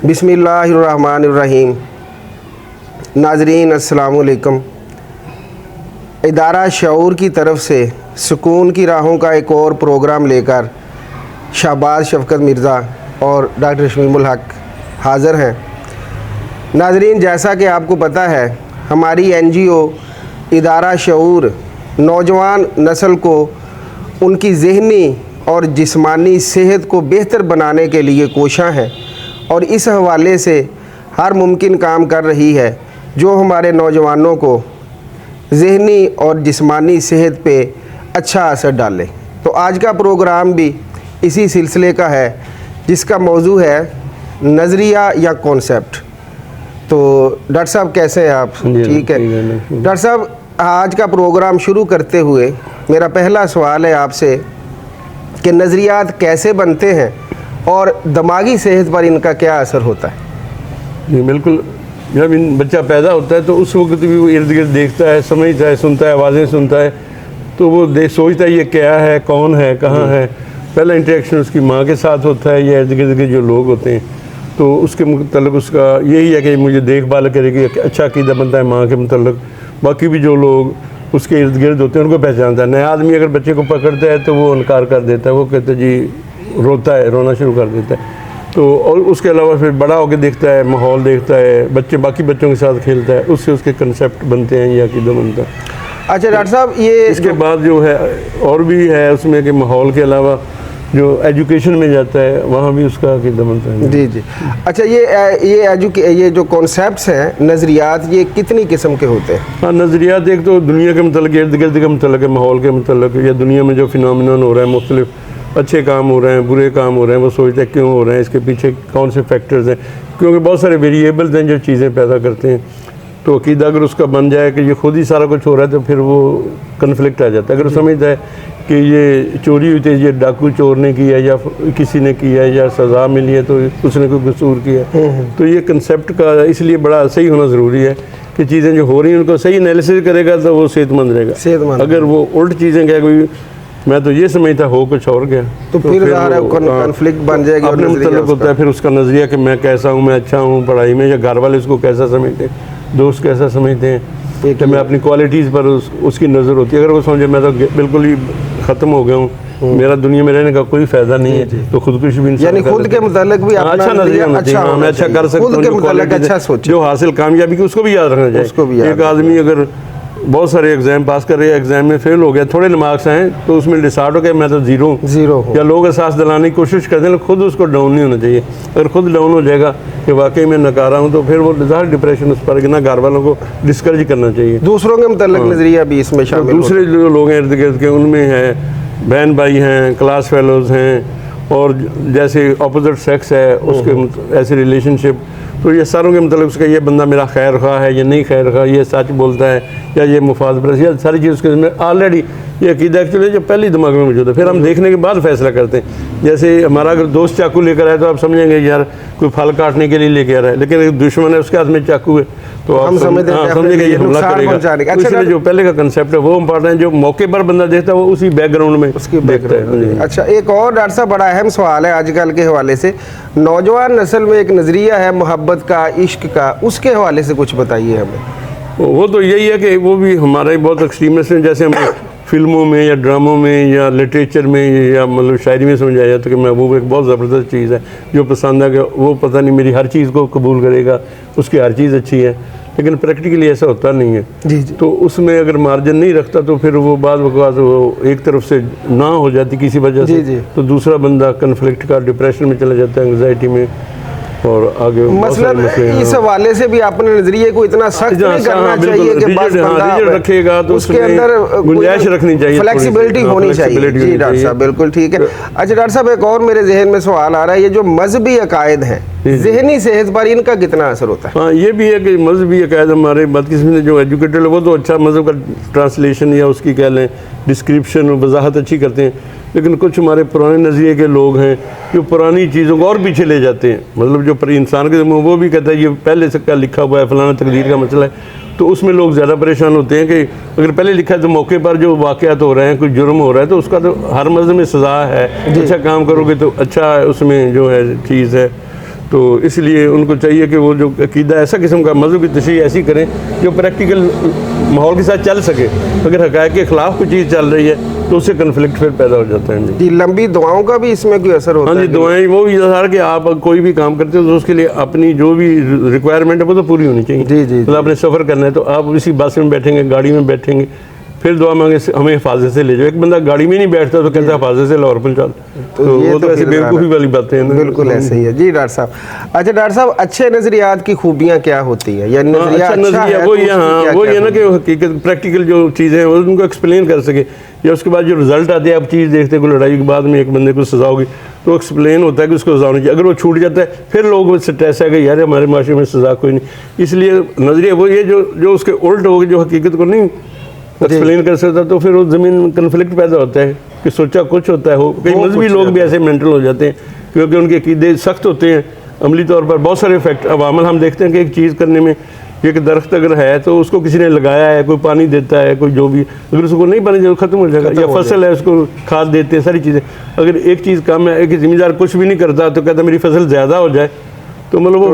बिस्मिल्लाहिर्रहमानिर्रहीम। नाज़रीन अस्सलामु अलैकुम। इदारा शऊर की तरफ से सुकून की राहों का एक और प्रोग्राम लेकर शहबाज शफ़क़त मिर्ज़ा और डॉक्टर शमीमुल हक हाज़िर हैं। नाज़रीन, जैसा कि आपको पता है, हमारी NGO इदारा शऊर नौजवान नस्ल को उनकी ज़हनी और जिस्मानी सेहत को बेहतर बनाने के लिए कोशां है और इस हवाले से हर मुमकिन काम कर रही है जो हमारे नौजवानों को ज़हनी और जिस्मानी सेहत पे अच्छा असर डाले। तो आज का प्रोग्राम भी इसी सिलसिले का है, जिसका मौजू है नज़रिया या कॉन्सेप्ट। तो डॉक्टर साहब कैसे हैं आप? ठीक है डॉक्टर साहब, आज का प्रोग्राम शुरू करते हुए मेरा पहला सवाल है आपसे कि नज़रियात कैसे बनते हैं और दिमागी सेहत पर इनका क्या असर होता है? जी बिल्कुल। जब बच्चा पैदा होता है तो उस वक्त भी वो इर्द गिर्द देखता है, समझता है, सुनता है, आवाज़ें सुनता है, तो वो सोचता है ये क्या है, कौन है, कहाँ है। पहला इंटरेक्शन उसकी माँ के साथ होता है या इर्द गिर्द के जो लोग होते हैं, तो उसके मतलब उसका यही है कि मुझे देखभाल करेगी, अच्छा अक़ीदा बनता है माँ के मतलब। बाकी भी जो लोग उसके इर्द गिर्द होते हैं उनको पहचानता है। नया आदमी अगर बच्चे को पकड़ता है तो वो इनकार कर देता है, वो कहता है जी, रोता है, रोना शुरू कर देता है। तो और उसके अलावा फिर बड़ा होकर देखता है, माहौल देखता है, बच्चे बाकी बच्चों के साथ खेलता है, उससे उसके कंसेप्ट बनते हैं या अक़ीदा बनता है। अच्छा डॉक्टर साहब, ये इसके बाद जो है और भी है उसमें कि माहौल के अलावा जो एजुकेशन में जाता है वहाँ भी उसका अक़ीदा बनता है। जी जी। अच्छा, ये जो कॉन्सेप्ट्स हैं, नज़रियात, ये कितनी किस्म के होते हैं? हाँ, नज़रियात एक तो दुनिया के मतलब, इर्द गिर्द के मतलब है, माहौल के मतलब, या दुनिया में जो फिनोमिनन हो रहा है, मुख्तलिफ अच्छे काम हो रहे हैं, बुरे काम हो रहे हैं, वो सोचते हैं क्यों हो रहे हैं, इसके पीछे कौन से फैक्टर्स हैं, क्योंकि बहुत सारे वेरिएबल्स हैं जो चीज़ें पैदा करते हैं। तो अक़ीदा अगर उसका बन जाए कि ये खुद ही सारा कुछ हो रहा है तो फिर वो कन्फ्लिक्ट आ जाता है। अगर समझता है कि ये चोरी हुई थी, ये डाकू चोर ने किया या किसी ने किया या सज़ा मिली है तो उसने कोई कसूर किया, तो ये कंसेप्ट का इसलिए बड़ा सही होना ज़रूरी है कि चीज़ें जो हो रही हैं उनको सही एनालिसिस करेगा तो वो सेहतमंद रहेगा। अगर वो उल्ट चीज़ें क्या, कोई मैं तो ये समझता हो कुछ और गया तो फिर कॉन्फ्लिक्ट बन जाएगा। अपने मतलब होता है फिर उसका नज़रिया कि मैं कैसा हूँ, मैं अच्छा हूँ पढ़ाई में, या घर वाले उसको कैसा समझते हैं, दोस्त कैसा समझते हैं, तो मैं अपनी क्वालिटीज़ पर उसकी नज़र होती है। अगर वो समझे मैं तो बिल्कुल ही ख़त्म हो गया हूँ, मेरा दुनिया में रहने का कोई फ़ायदा नहीं है, तो खुदकुश भी, यानी खुद के मुतालिक भी अच्छा नज़रिया होना चाहिए। मैं अच्छा कर सकता हूँ, जो हासिल कामयाबी की उसको भी याद रखना चाहिए। एक आदमी अगर बहुत सारे एग्ज़ाम पास कर रहे हैं, एग्ज़ाम में फेल हो गया, थोड़े मार्क्स हैं तो उसमें डिसाइड हो गया मैं तो ज़ीरो हूँ, या लोग एहसास दिलाने की कोशिश करते हैं, खुद उसको डाउन नहीं होना चाहिए। अगर खुद डाउन हो जाएगा कि वाकई मैं नकारा हूँ तो फिर वो ज़्यादा डिप्रेशन उस पर ना, घर वालों को डिस्करेज करना चाहिए। दूसरों के मुताल्लिक़ नज़रिया भी इसमें शामिल, दूसरे जो लोग हैं इर्द गिर्द के, उनमें है बहन भाई हैं, क्लास फेलोज़ हैं, और जैसे अपोजिट सेक्स है उसके ऐसे रिलेशनशिप, तो ये सारों के मतलब उसका ये बंदा मेरा खैर खा है या नहीं खैर खा, ये सच बोलता है या ये मुफाद परस्त, या सारी चीज़ उसके में ऑलरेडी ये अक़ीदा एक्चुअली जो पहले दिमाग में मौजूद है। फिर हम देखने के बाद फैसला करते हैं। जैसे हमारा अगर दोस्त चाकू लेकर आए तो आप समझेंगे यार कोई फल काटने के लिए लेके आ रहा है, लेकिन एक दुश्मन है उसके हाथ में चाकू है तो हम समझेंगे ये हमला करेगा। इसलिए जो पहले का कंसेप्ट है वो इम्पोर्टेंट है, जो मौके पर बंदा देखता है वो उसी बैकग्राउंड में उसकी देखता है। अच्छा, एक और डॉक्टर साहब बड़ा अहम सवाल है आजकल के हवाले से, नौजवान नस्ल में एक नज़रिया है मोहब्बत का, इश्क का, उसके हवाले से कुछ बताइए हमें। वो तो यही है कि वो भी हमारे बहुत एक्सट्रीमिस्ट हैं, जैसे हमें फिल्मों में या ड्रामों में या लिटरेचर में या मतलब शायरी में समझाया जाता है कि महबूब एक बहुत ज़बरदस्त चीज़ है, जो पसंद है कि वो पता नहीं मेरी हर चीज़ को कबूल करेगा, उसकी हर चीज़ अच्छी है, लेकिन प्रैक्टिकली ऐसा होता नहीं है। जी जी। तो उसमें अगर मार्जिन नहीं रखता तो फिर वो बाद वक़्त वो एक तरफ से ना हो जाती किसी वजह से, तो दूसरा बंदा कन्फ्लिक्ट का, डिप्रेशन में चला जाता है, एंग्जाइटी में, और आगे मतलब इस हवाले से भी अपने नजरिए को इतना सख्त नहीं करना चाहिए कि बस बंदा रखेगा तो उसके अंदर गुंजाइश रखनी चाहिए, फ्लेक्सिबिलिटी होनी चाहिए। जी डॉक्टर साहब, बिल्कुल ठीक है। अच्छा डॉक्टर साहब, एक और मेरे जहन में सवाल आ रहा है, ये जो मजहबी अकायद हैं, ज़हनी सेहत पर इनका कितना असर होता है? हाँ, ये भी है कि मजहबी अकायद हमारे बदकिस्मती जो एजुकेटेड है वो तो अच्छा मजहब का ट्रांसलेशन या उसकी कह लें डिस्क्रिप्शन वजाहत अच्छी करते हैं, लेकिन कुछ हमारे पुराने नज़रिए के लोग हैं जो पुरानी चीज़ों को और पीछे ले जाते हैं। मतलब जो इंसान के वो भी कहता है ये पहले से क्या लिखा हुआ है, फलाना तकदीर का मसला है, तो उसमें लोग ज़्यादा परेशान होते हैं कि अगर पहले लिखा है तो मौके पर जो वाक़यात हो रहे हैं, कोई जुर्म हो रहा है तो उसका तो हर मज़हब में सज़ा है, अच्छा काम करोगे तो अच्छा उसमें जो है चीज़ है। तो इसलिए उनको चाहिए कि वो जो अकीदा ऐसा किस्म का मज़हब की तशरीह ऐसी करें जो प्रैक्टिकल माहौल के साथ चल सके। अगर हक़ाइक़ के ख़िलाफ़ कोई चीज़ चल रही है तो उससे कन्फ्लिक्ट फिर पैदा हो जाता है। जी, लंबी दुआओं का भी इसमें कोई असर होता है? हाँ जी, दुआएं वो भी यार कि आप कोई भी काम करते हो तो उसके लिए अपनी जो भी रिक्वायरमेंट है वो तो पूरी होनी चाहिए। जी जी, मतलब आपने सफ़र करना है तो आप इसी बस में बैठेंगे, गाड़ी में बैठेंगे, फिर दुआ मांगे हमें हिफाजत से ले जाओ। एक बंदा गाड़ी में नहीं बैठता तो कहता है हिफाजत से लाहौर पहुंचा, तो वो तो ऐसी बेवकूफ़ी वाली बातें हैं ना। बिल्कुल ऐसे ही है जी डॉक्टर साहब। अच्छा डॉक्टर साहब, अच्छे नज़रियात की खूबियाँ क्या होती है? या नज़रिया अच्छा नज़रिया है वो तो ये, हाँ वो ये ना कि हकीकत प्रैक्टिकल जो चीज़ें हैं वो उनको एक्सप्लेन कर सके, या उसके बाद जो रिजल्ट आते हैं आप चीज़ देखते हैं, कोई लड़ाई के बाद में एक बंदे को सजा होगी तो एक्सप्लेन होता है कि उसको सजा होनी चाहिए। अगर वो छूट जाता है फिर लोग स्ट्रेस है कि यार हमारे माशरे में सजा कोई नहीं। इसलिए नज़रिया वो ये जो उसके उल्ट होगी, जो हकीकत को नहीं एक्सप्लेन कर सकता, तो फिर वो ज़मीन कन्फ्लिक्ट पैदा होता है कि सोचा कुछ होता है। हो कई मजहबी लोग भी ऐसे मेंटल हो जाते हैं क्योंकि उनके अकीदे सख्त होते हैं। अमली तौर पर बहुत सारे फैक्ट अवामल हम देखते हैं कि एक चीज़ करने में, एक दरख्त अगर है तो उसको किसी ने लगाया है, कोई पानी देता है, कोई जो भी, अगर उसको नहीं पानी देता ख़त्म हो जाएगा। या फसल है उसको खाद देते हैं, सारी चीज़ें। अगर एक चीज़ कम है, एक ज़मींदार कुछ भी नहीं करता तो कहता मेरी फसल ज़्यादा हो जाए, तो मतलब वो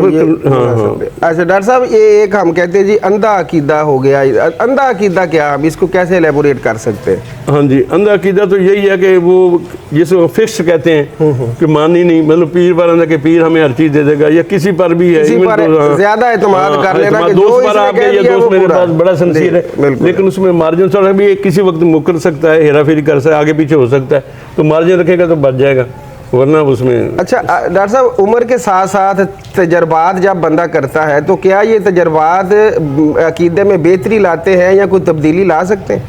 हाँ। अच्छा डॉक्टर साहब, ये एक हम कहते हैं जी अंधा अकीदा हो गया। अंधा अकीदा क्या, हम इसको कैसे एलेबोरेट कर सकते हैं? हाँ जी, अंधा अकीदा तो यही है कि वो जिसे फिक्स कहते हैं कि मान ही नहीं, मतलब पीर पर अंधा के पीर हमें हर चीज़ दे देगा, या किसी पर भी है, किसी पर ज़्यादा एतमाद कर लेना कि दोस्त पर आपके, या दोस्त मेरे पास बड़ा सिंसियर है, लेकिन उसमें मार्जिन थोड़ा भी किसी वक्त मुकर सकता है, हेरा फेरी कर सकता है, आगे पीछे हो सकता है, तो मार्जिन रखेगा तो बच जाएगा, वरना उसमें। अच्छा डॉक्टर साहब, उम्र के साथ साथ तजर्बात जब बंदा करता है तो क्या ये तजर्बात अकीदे में बेहतरी लाते हैं या कोई तब्दीली ला सकते हैं?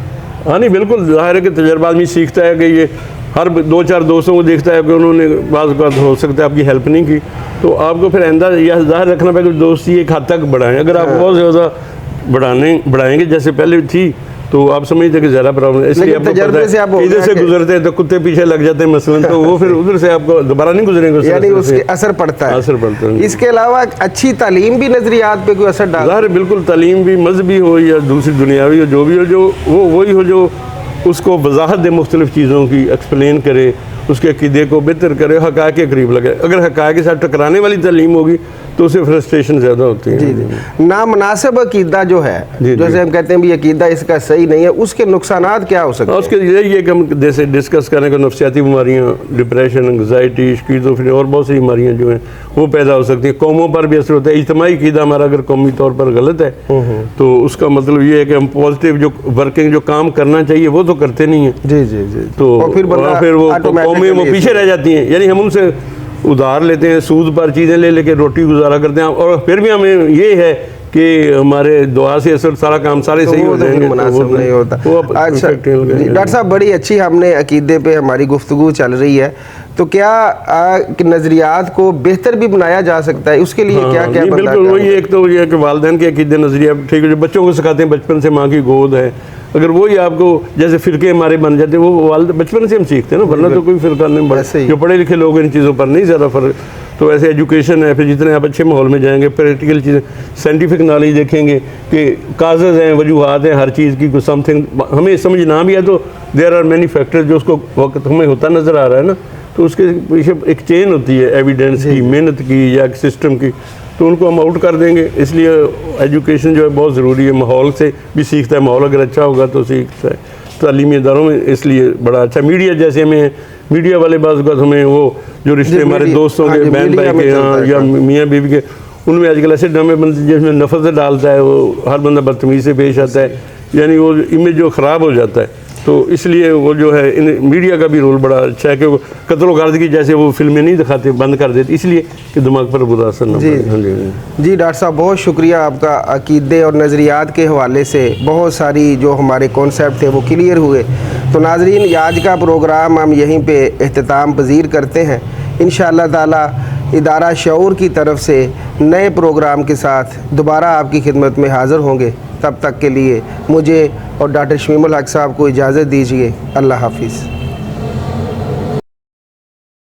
हाँ नहीं, बिल्कुल जाहिर है कि तजर्बा आदमी सीखता है कि ये हर 2-4 दोस्तों को देखता है कि उन्होंने बाज़ बात हो सकता है आपकी हेल्प नहीं की, तो आपको फिर आइंदा यह जाहिर रखना पड़ेगा कि दोस्ती एक हद तक बढ़ाएं। अगर आप बहुत ज़्यादा बढ़ाएंगे जैसे पहले थी तो आप समझते कि ज़्यादा प्रॉब्लम है। इसलिए आपको पता है इधर से गुजरते हैं तो कुत्ते पीछे लग जाते हैं मसलन, तो वो फिर उधर से आपको दोबारा नहीं गुजरेंगे, यानी उसके असर पड़ता है। असर पड़ता है। इसके अलावा अच्छी तालीम भी नज़रियात पे कोई असर डालता है? बिल्कुल, तालीम भी मजहबी हो या दूसरी दुनियावी हो, जो भी हो, जो वो वही हो जो उसको वजाहत दे मुख्तलिफ़ चीज़ों की, एक्सप्लेन करे, उसके अकीदे को बेहतर करे, हक़ाइक़ के करीब लगे। अगर हक़ाइक़ के साथ टकराने वाली तालीम होगी तो उससे फ्रस्ट्रेशन ज़्यादा होती है। जी जी। नामुनासिब अकीदा जो है, जैसे हम कहते हैं भी अकीदा इसका सही नहीं है, उसके नुकसानात क्या हो सकते हैं? उसके यही है कि हम जैसे डिस्कस करें कि नफ्सियाती बीमारियाँ, डिप्रेशन, एंग्जाइटी, स्किज़ोफ्रेनिया और बहुत सी बीमारियाँ जो हैं वो पैदा हो सकती हैं। कौमों पर भी असर होता है। इज्तिमाई अकीदा हमारा अगर कौमी तौर पर गलत है तो उसका मतलब ये है कि हम पॉजिटिव जो वर्किंग जो काम करना चाहिए वो तो करते नहीं हैं। जी जी जी। तो फिर वो कौमें वो पीछे रह जाती हैं, यानी हम उनसे उधार लेते हैं, सूद पर चीज़ें ले लेके रोटी गुजारा करते हैं, और फिर भी हमें ये है कि हमारे दुआ से असर सारा काम सारे सही हो जाएंगे, मुनासिब नहीं होता। अच्छा डॉक्टर साहब, बड़ी अच्छी हमने अकीदे पे हमारी गुफ्तगू चल रही है, तो क्या नज़रियात को बेहतर भी बनाया जा सकता है? उसके लिए क्या क्या? बिल्कुल वही, एक तो ये है कि वालिदैन के अकीदे नज़रिया ठीक है, जो बच्चों को सिखाते हैं बचपन से, माँ की गोद है, अगर वही आपको जैसे फ़िरके हमारे बन जाते हैं वो बचपन से हम सीखते हैं ना, वरना तो कोई फ़िरका नहीं बढ़ा। जो पढ़े लिखे लोग इन चीज़ों पर नहीं ज़्यादा फ़र्क, तो ऐसे एजुकेशन है, फिर जितने आप अच्छे माहौल में जाएंगे, प्रैक्टिकल चीज़ें, साइंटिफिक नॉलेज देखेंगे कि काज़ज़ हैं, वजूहात हैं, हर चीज़ की कुछ समथिंग हमें समझ ना भी है तो देयर आर मैनी फैक्टर्स जो उसको वक्त हमें होता नज़र आ रहा है ना, तो उसके पीछे एक चेन होती है एविडेंस की, मेहनत की, या एक सिस्टम की, तो उनको हम आउट कर देंगे। इसलिए एजुकेशन जो है बहुत ज़रूरी है, माहौल से भी सीखता है, माहौल अगर अच्छा होगा तो सीखता है तालीमी इदारों में, इसलिए बड़ा अच्छा। मीडिया जैसे हमें मीडिया वाले बात हमें वो जो रिश्ते हमारे दोस्तों के, बहन भाई के या मियाँ बीवी के, उनमें आजकल ऐसे ड्रामे बनते हैं जिसमें नफरत डालता है, वो हर बंदा बदतमीज़ी से पेश आता है, यानी वो इमेज जो ख़राब हो जाता है। तो इसलिए वो जो है इन मीडिया का भी रोल बड़ा अच्छा है कि वो कत्ल गार्दगी जैसे वो फिल्में नहीं दिखाते, बंद कर देते, इसलिए कि दिमाग पर बुरा असर न पड़े। जी डॉक्टर साहब, बहुत शुक्रिया आपका। अकीदे और नज़रियात के हवाले से बहुत सारी जो हमारे कॉन्सेप्ट थे वो क्लियर हुए। तो नाज़रीन, आज का प्रोग्राम हम यहीं पे इख्तिताम पज़ीर करते हैं। इंशाअल्लाह ताला इदारा शऊर की तरफ से नए प्रोग्राम के साथ दोबारा आपकी खिदमत में हाज़िर होंगे। तब तक के लिए मुझे और डॉक्टर शमीमुल हक साहब को इजाज़त दीजिए। अल्लाह हाफिज़।